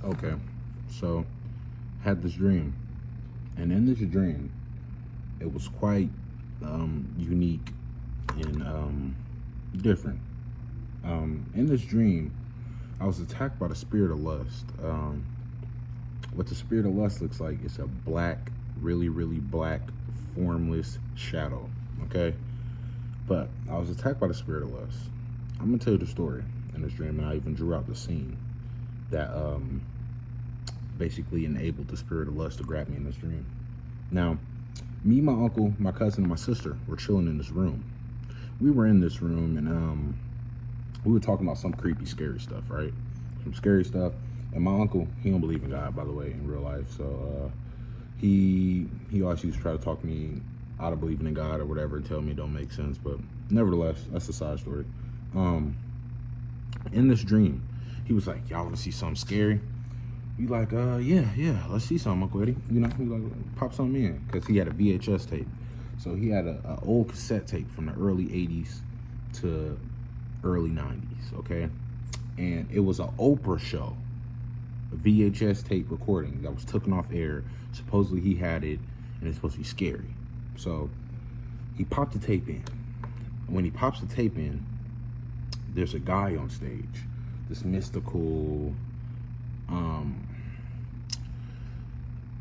Okay, so had this dream, and in this dream, it was quite unique and different. In this dream, I was attacked by the spirit of lust. What the spirit of lust looks like is a black, really, really black, formless shadow. Okay, but I was attacked by the spirit of lust. I'm gonna tell you the story in this dream, and I even drew out the scene that basically enabled the spirit of lust to grab me in this dream. Now, me, my uncle, my cousin, and my sister were chilling in this room. We were in this room, and we were talking about some creepy, scary stuff, right? Some scary stuff. And my uncle, he don't believe in God, by the way, in real life. So he always used to try to talk me out of believing in God or whatever and tell me it don't make sense. But nevertheless, that's a side story. In this dream, he was like, "Y'all want to see something scary?" We like, yeah, let's see something, Uncle Eddie. You know, we like, pop something in, because he had a VHS tape. So he had a old cassette tape from the early 80s to early 90s, okay? And it was an Oprah show, a VHS tape recording that was taken off air. Supposedly he had it, and it's supposed to be scary. So he popped the tape in. When he pops the tape in, there's a guy on stage, this mystical,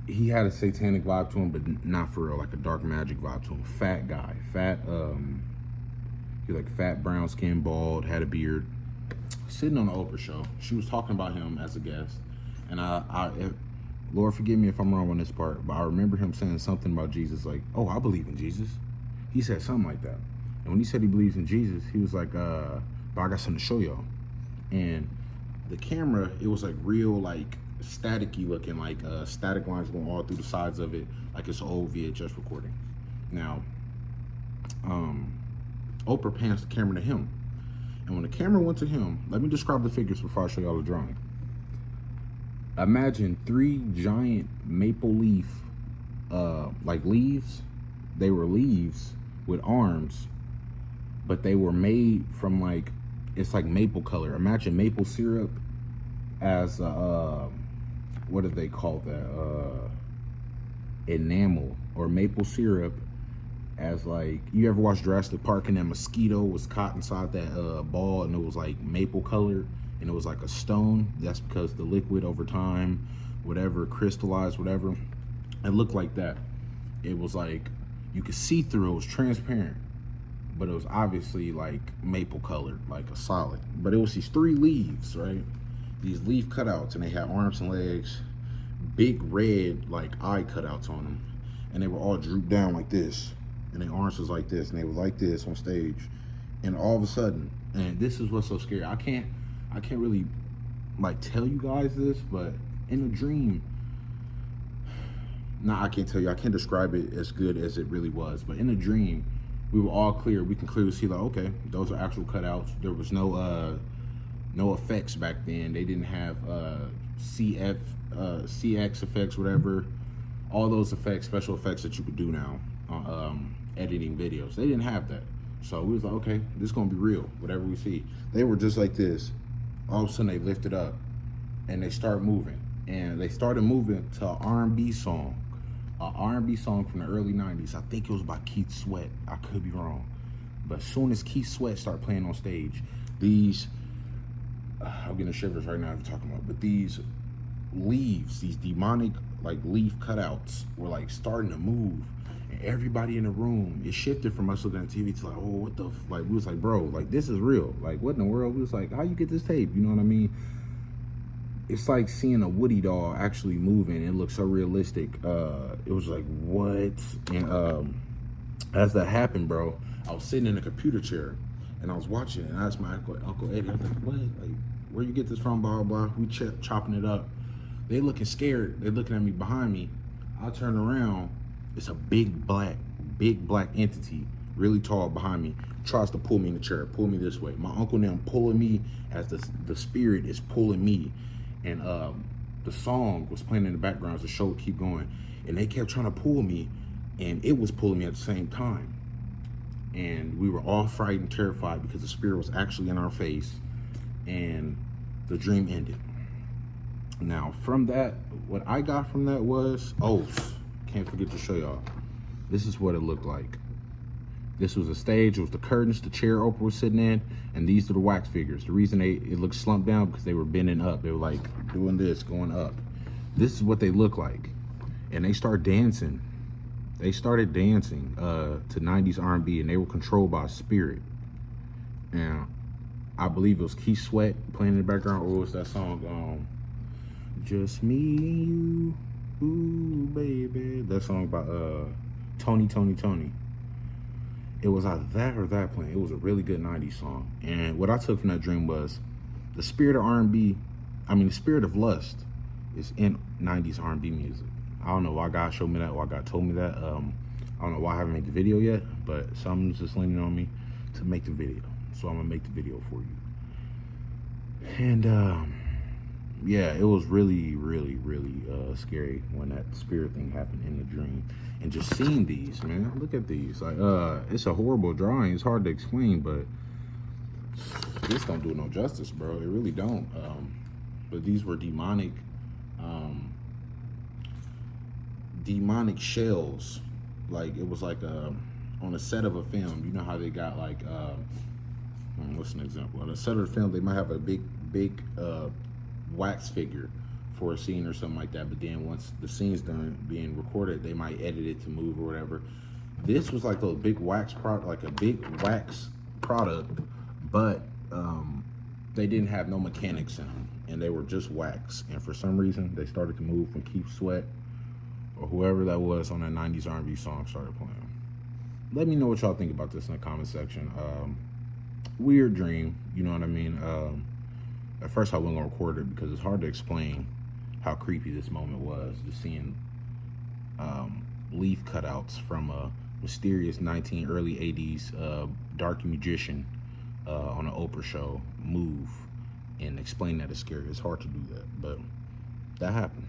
he had a satanic vibe to him, but not for real, like a dark magic vibe to him. Fat guy, he like fat, brown skin, bald, had a beard, sitting on the Oprah show. She was talking about him as a guest, and Lord forgive me if I'm wrong on this part, but I remember him saying something about Jesus, like, "Oh, I believe in Jesus." He said something like that, and when he said he believes in Jesus, he was like, "But I got something to show y'all." And the camera, it was like real, like staticky looking, like static lines going all through the sides of it, like it's an old VHS recording. Now, Oprah pans the camera to him, and when the camera went to him, let me describe the figures before I show y'all the drawing. Imagine 3 giant maple leaf, like leaves. They were leaves with arms, but they were made from like, it's like maple color. Imagine maple syrup as what do they call that? Enamel, or maple syrup as, like, you ever watch Jurassic Park and that mosquito was caught inside that ball and it was like maple colored and it was like a stone? That's because the liquid over time, whatever, crystallized, whatever. It looked like that. It was like, you could see through, it was transparent, but it was obviously like maple colored, like a solid. But it was these 3 leaves, right? These leaf cutouts, and they had arms and legs, big red like eye cutouts on them, and they were all drooped down like this, and their arms was like this, and they were like this on stage. And all of a sudden, and this is what's so scary, I can't really like tell you guys this, but in a dream, I can't tell you, I can't describe it as good as it really was, but in a dream, we were all clear. We can clearly see, like, okay, those are actual cutouts. There was no effects back then. They didn't have CX effects, whatever. All those effects, special effects that you could do now on editing videos. They didn't have that. So we was like, okay, this is gonna be real, whatever we see. They were just like this. All of a sudden they lifted up and they start moving. And they started moving to an R&B song. An R&B song from the early 90s. I think it was by Keith Sweat. I could be wrong. But as soon as Keith Sweat started playing on stage, these, I'm getting shivers right now if you're talking about, but these leaves, these demonic like leaf cutouts were like starting to move. And everybody in the room, it shifted from us looking at TV to like, oh, what the, like, we was like, bro, like, this is real. Like, what in the world? We was like, how you get this tape? You know what I mean? It's like seeing a Woody doll actually moving. It looks so realistic. It was like, what? And as that happened, bro, I was sitting in a computer chair and I was watching it, and I asked my Uncle Eddie, I was like, what? Like, where you get this from, blah, blah, blah. We chopping it up. They looking scared. They looking at me behind me. I turn around. It's a big black entity, really tall behind me, tries to pull me in the chair, pull me this way. My uncle and them pulling me as the spirit is pulling me. And the song was playing in the background as the show would keep going. And they kept trying to pull me, and it was pulling me at the same time. And we were all frightened, terrified, because the spirit was actually in our face, and the dream ended. Now, from that, what I got from that was, oh, can't forget to show y'all. This is what it looked like. This was a stage. It was the curtains, the chair Oprah was sitting in, and these are the wax figures. The reason it looked slumped down because they were bending up. They were like doing this, going up. This is what they look like, and they start dancing. They started dancing to 90s R&B, and they were controlled by a spirit. And I believe it was Keith Sweat playing in the background, or was that song, Just Me and You, Ooh Baby. That song by Tony. It was either that or that playing. It was a really good 90s song. And what I took from that dream was the spirit of R&B, the spirit of lust is in 90s R&B music. I don't know why God showed me that, why God told me that. I don't know why I haven't made the video yet, but something's just leaning on me to make the video. So I'm gonna make the video for you. And yeah, it was really, really, really scary when that spirit thing happened in the dream. And just seeing these, man, look at these. Like, it's a horrible drawing. It's hard to explain, but this don't do no justice, bro. It really don't. But these were demonic shells. Like, it was like on a set of a film. You know how they got like what's an example? On a set of a film, they might have a big wax figure for a scene or something like that, but then once the scene's done being recorded, they might edit it to move or whatever. This was like a big wax product, but they didn't have no mechanics in them, and they were just wax. And for some reason, they started to move when Keith Sweat or whoever that was on that 90s R&B song started playing. Let me know what y'all think about this in the comment section. Weird dream, you know what I mean? At first I wasn't gonna record it because it's hard to explain how creepy this moment was. Just seeing leaf cutouts from a mysterious early 80s dark magician on an Oprah show move and explain that it's scary. It's hard to do that, but that happened.